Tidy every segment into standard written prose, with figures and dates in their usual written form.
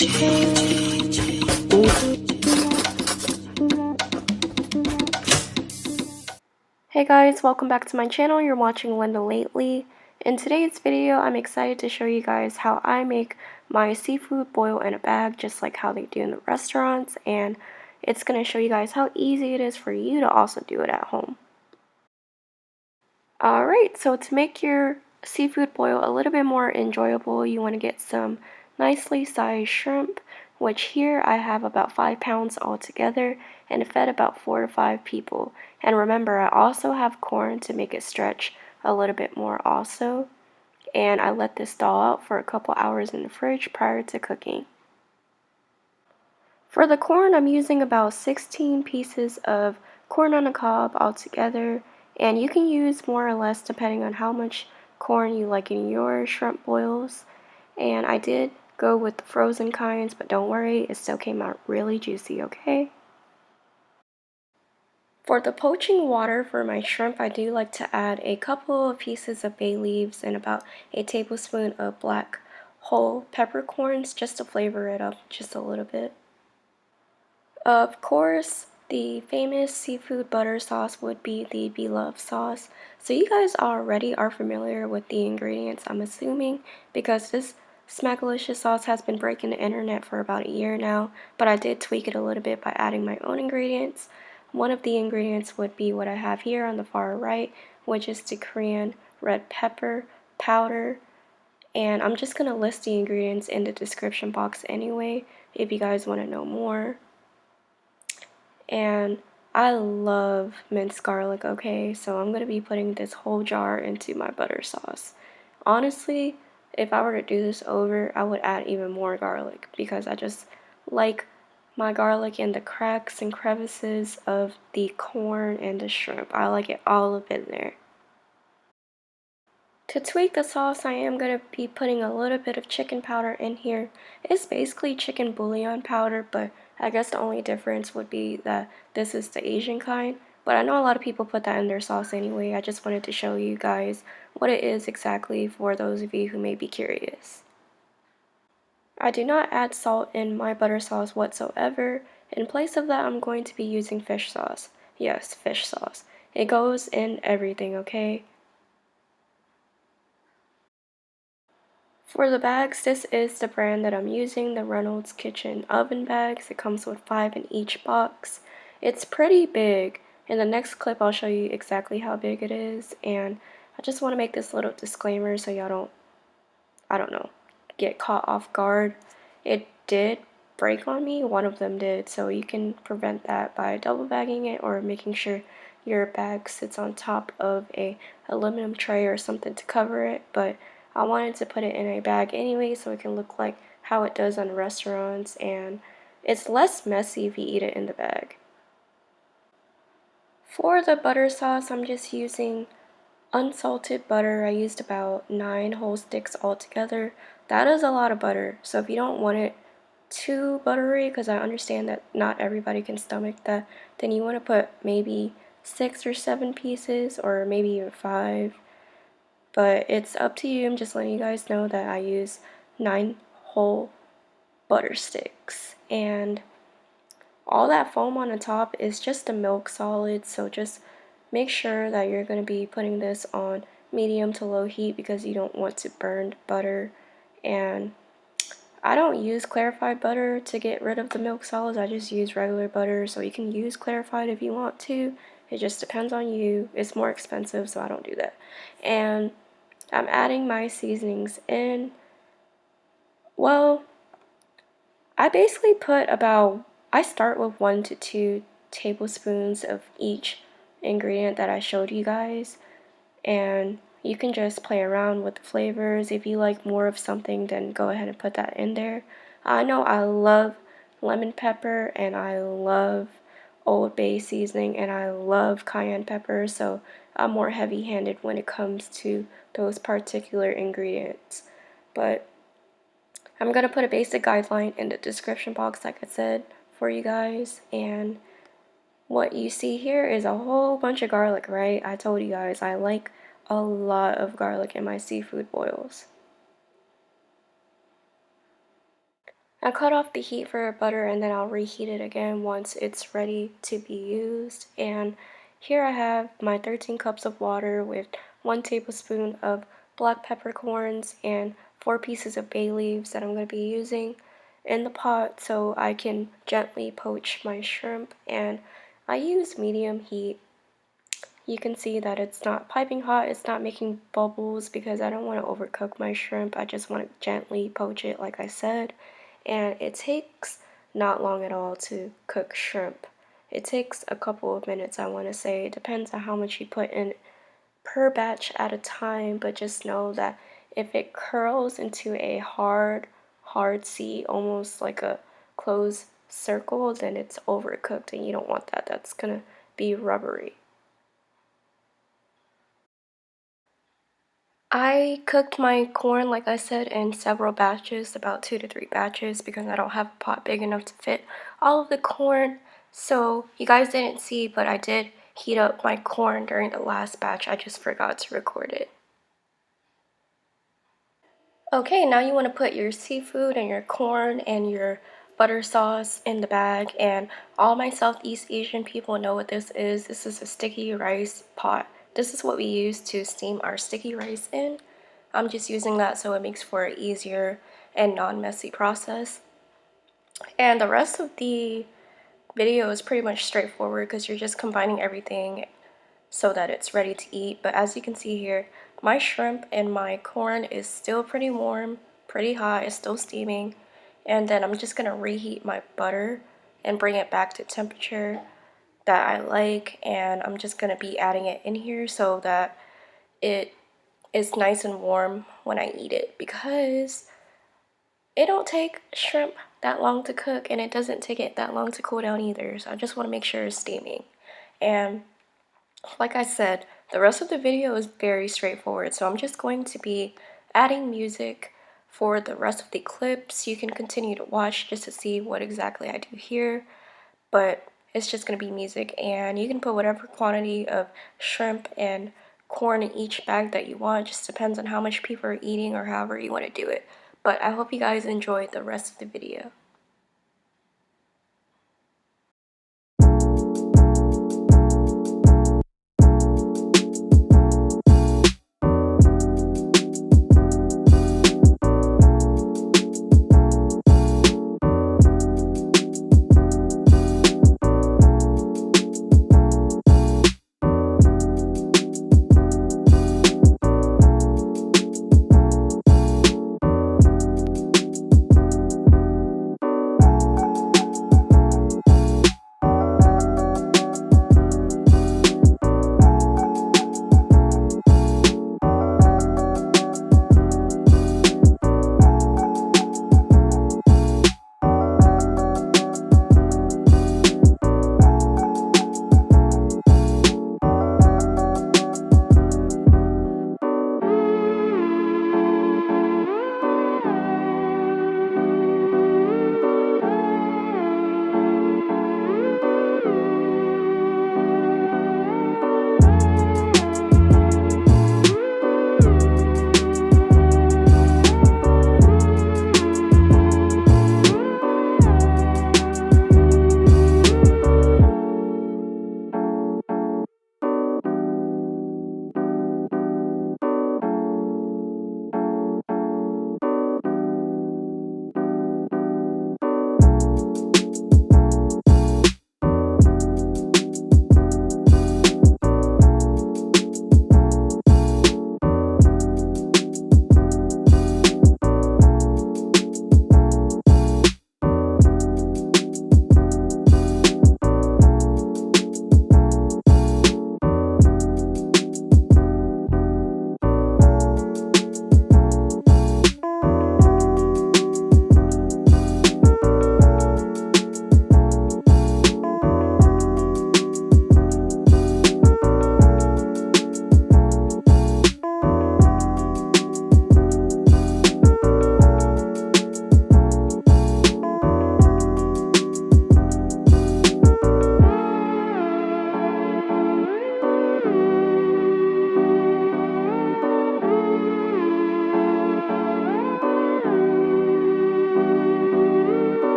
Hey guys, welcome back to my channel. You're watching Linda Lately. In today's video, I'm excited to show you guys how I make my seafood boil in a bag, just like how they do in the restaurants, and it's going to show you guys how easy it is for you to also do it at home. Alright, so to make your seafood boil a little bit more enjoyable, you want to get some nicely sized shrimp, which here I have about 5 pounds altogether, and it fed about 4 to 5 people. And remember, I also have corn to make it stretch a little bit more also. And I let this thaw out for a couple hours in the fridge prior to cooking. For the corn, I'm using about 16 pieces of corn on the cob altogether, and you can use more or less depending on how much corn you like in your shrimp boils. And I did go with the frozen kinds, but don't worry, it still came out really juicy, okay? For the poaching water for my shrimp, I do like to add a couple of pieces of bay leaves and about a tablespoon of black whole peppercorns just to flavor it up just a little bit. Of course, the famous seafood butter sauce would be the blovessauce. So you guys already are familiar with the ingredients, I'm assuming, because this Smackalicious sauce has been breaking the internet for about a year now, but I did tweak it a little bit by adding my own ingredients. One of the ingredients would be what I have here on the far right, which is the Korean red pepper powder. And I'm just going to list the ingredients in the description box anyway, if you guys want to know more. And I love minced garlic, okay? So I'm going to be putting this whole jar into my butter sauce. Honestly, if I were to do this over, I would add even more garlic because I just like my garlic in the cracks and crevices of the corn and the shrimp. I like it all up in there. To tweak the sauce, I am going to be putting a little bit of chicken powder in here. It's basically chicken bouillon powder, but I guess the only difference would be that this is the Asian kind. But I know a lot of people put that in their sauce anyway. I just wanted to show you guys what it is exactly for those of you who may be curious. I do not add salt in my butter sauce whatsoever. In place of that, I'm going to be using fish sauce. Yes, fish sauce. It goes in everything, okay? For the bags, this is the brand that I'm using, the Reynolds Kitchen Oven bags. It comes with 5 in each box. It's pretty big. In the next clip, I'll show you exactly how big it is. And I just want to make this little disclaimer so y'all don't, I don't know, get caught off guard. It did break on me. One of them did. So you can prevent that by double bagging it or making sure your bag sits on top of a aluminum tray or something to cover it. But I wanted to put it in a bag anyway so it can look like how it does on restaurants, and it's less messy if you eat it in the bag. For the butter sauce, I'm just using unsalted butter. I used about 9 whole sticks altogether. That is a lot of butter, so if you don't want it too buttery, because I understand that not everybody can stomach that, then you want to put maybe 6 or 7 pieces or maybe even 5. But it's up to you. I'm just letting you guys know that I use 9 whole butter sticks. And all that foam on the top is just the milk solids. So just make sure that you're going to be putting this on medium to low heat because you don't want to burn butter. And I don't use clarified butter to get rid of the milk solids. I just use regular butter. So you can use clarified if you want to. It just depends on you. It's more expensive, so I don't do that. And I'm adding my seasonings in. Well, I basically put I start with 1 to 2 tablespoons of each ingredient that I showed you guys. And you can just play around with the flavors. If you like more of something, then go ahead and put that in there. I know I love lemon pepper and I love Old Bay seasoning and I love cayenne pepper, so I'm more heavy-handed when it comes to those particular ingredients. But I'm going to put a basic guideline in the description box, like I said, for you guys. And what you see here is a whole bunch of garlic, right? I told you guys I like a lot of garlic in my seafood boils. I cut off the heat for butter and then I'll reheat it again once it's ready to be used. And here I have my 13 cups of water with 1 tablespoon of black peppercorns and 4 pieces of bay leaves that I'm going to be using in the pot so I can gently poach my shrimp. And I use medium heat. You can see that it's not piping hot, it's not making bubbles because I don't want to overcook my shrimp. I just want to gently poach it like I said. And it takes not long at all to cook shrimp. It takes a couple of minutes, I want to say. It depends on how much you put in per batch at a time, but just know that if it curls into a hard C, almost like a closed circle, then it's overcooked and you don't want that. That's gonna be rubbery. I cooked my corn, like I said, in several batches, about 2 to 3 batches, because I don't have a pot big enough to fit all of the corn. So you guys didn't see, but I did heat up my corn during the last batch. I just forgot to record it. Okay, now you want to put your seafood and your corn and your butter sauce in the bag. And all my Southeast Asian people know what this is. This is a sticky rice pot. This is what we use to steam our sticky rice in. I'm just using that so it makes for an easier and non-messy process. And the rest of the video is pretty much straightforward because you're just combining everything so that it's ready to eat. But as you can see here, my shrimp and my corn is still pretty warm, pretty hot, it's still steaming. And then I'm just gonna reheat my butter and bring it back to temperature that I like. And I'm just gonna be adding it in here so that it is nice and warm when I eat it, because it don't take shrimp that long to cook and it doesn't take it that long to cool down either. So I just want to make sure it's steaming. And like I said, the rest of the video is very straightforward, so I'm just going to be adding music for the rest of the clips. You can continue to watch just to see what exactly I do here, but it's just going to be music, and you can put whatever quantity of shrimp and corn in each bag that you want. It just depends on how much people are eating or however you want to do it. But I hope you guys enjoyed the rest of the video.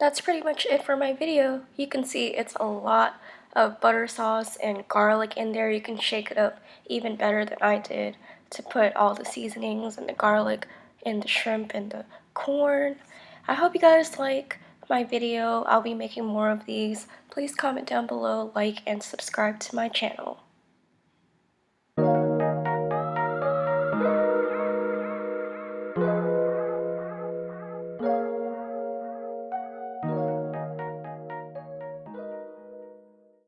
that's pretty much it for my video. You can see it's a lot of butter sauce and garlic in there. You can shake it up even better than I did to put all the seasonings and the garlic and the shrimp and the corn. I hope you guys like my video. I'll be making more of these. Please comment down below, like, and subscribe to my channel.